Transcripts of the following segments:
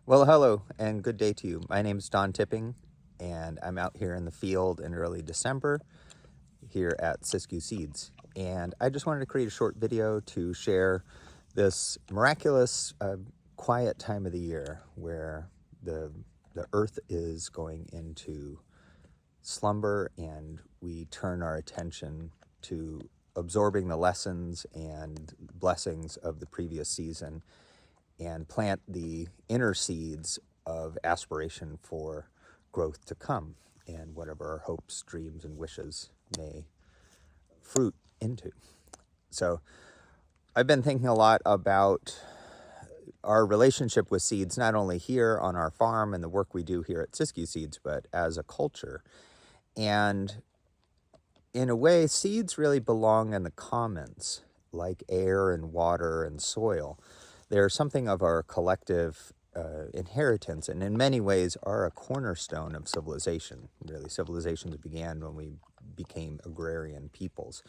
Well, hello and good day to you. My name is Don Tipping, and I'm out here in the field in early December here at Seeds. And I just wanted to create a short video to share this miraculous, quiet time of the year where the, the earth is going into slumber and we turn our attention to absorbing the lessons and blessings of the previous season and plant the inner seeds of aspiration for growth to come and whatever our hopes, dreams, and wishes may fruit into. So I've been thinking a lot about our relationship with seeds, not only here on our farm and the work we do here at Seeds, but as a culture. And in a way, seeds really belong in the commons, like air and water and soil. They're something of our collective inheritance, and in many ways are a cornerstone of civilization. Really, civilizations began when we became agrarian peoples.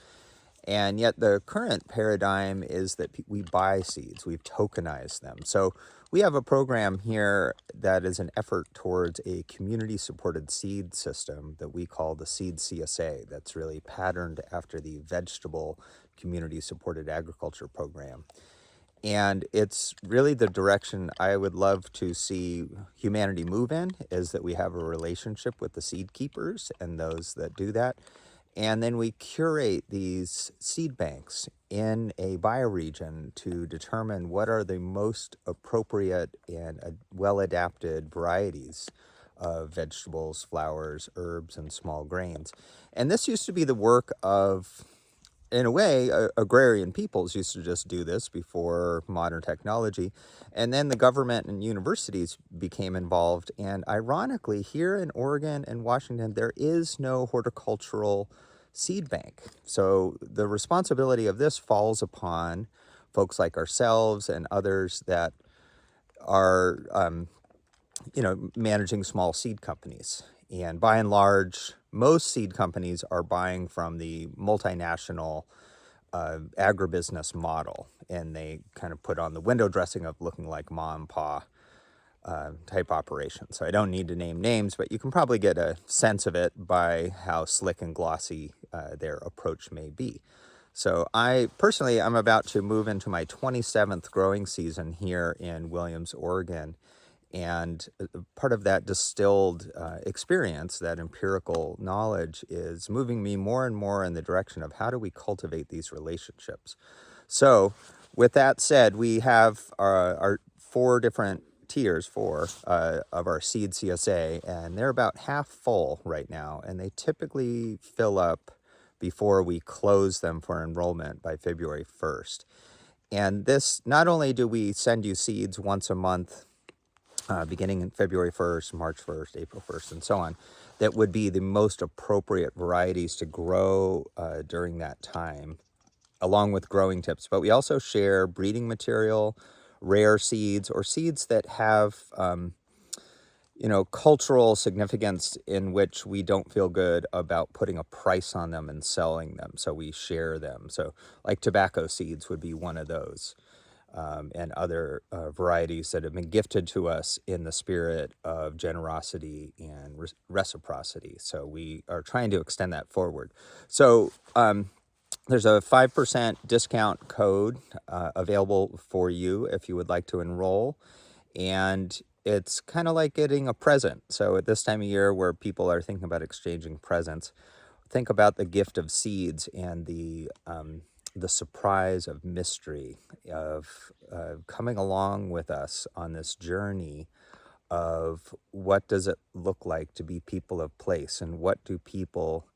And yet the current paradigm is that we buy seeds, we've tokenized them. So we have a program here that is an effort towards a community-supported seed system that we call the Seed CSA, that's really patterned after the vegetable community-supported agriculture program. And it's really the direction I would love to see humanity move in, is that we have a relationship with the seed keepers and those that do that. And then we curate these seed banks in a bioregion to determine what are the most appropriate and well-adapted varieties of vegetables, flowers, herbs, and small grains. And this used to be the work of, in a way, agrarian peoples used to just do this before modern technology. And then the government and universities became involved. And ironically, here in Oregon and Washington, there is no horticultural seed bank. So the responsibility of this falls upon folks like ourselves and others that are, managing small seed companies. And by and large, most seed companies are buying from the multinational agribusiness model, and they kind of put on the window dressing of looking like mom and pa type operation. So I don't need to name names, but you can probably get a sense of it by how slick and glossy their approach may be. So I'm about to move into my 27th growing season here in Williams, Oregon. And part of that distilled experience, that empirical knowledge, is moving me more and more in the direction of how do we cultivate these relationships. So with that said, we have our four different tiers, of our Seed CSA, and they're about half full right now, and they typically fill up before we close them for enrollment by February 1st. And this, not only do we send you seeds once a month, beginning in February 1st, March 1st, April 1st, and so on, that would be the most appropriate varieties to grow during that time, along with growing tips. But we also share breeding material, rare seeds, or seeds that have cultural significance in which we don't feel good about putting a price on them and selling them. So we share them. So like tobacco seeds would be one of those. And other varieties that have been gifted to us in the spirit of generosity and reciprocity. So we are trying to extend that forward. So there's a 5% discount code available for you if you would like to enroll. And it's kind of like getting a present. So at this time of year where people are thinking about exchanging presents, think about the gift of seeds and the surprise of mystery of coming along with us on this journey of what does it look like to be people of place, and what do people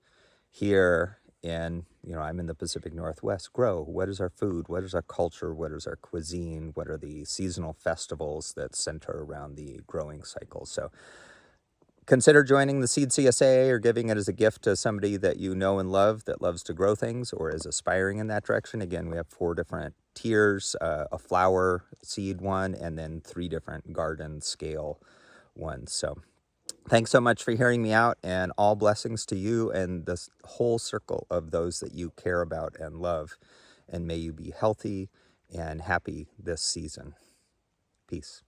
here in, I'm in the Pacific Northwest, grow? What is our food? What is our culture? What is our cuisine? What are the seasonal festivals that center around the growing cycle? So consider joining the Seed CSA or giving it as a gift to somebody that you know and love that loves to grow things or is aspiring in that direction. Again, we have 4 different tiers, a flower seed one, and then 3 different garden scale ones. So thanks so much for hearing me out, and all blessings to you and this whole circle of those that you care about and love. And may you be healthy and happy this season. Peace.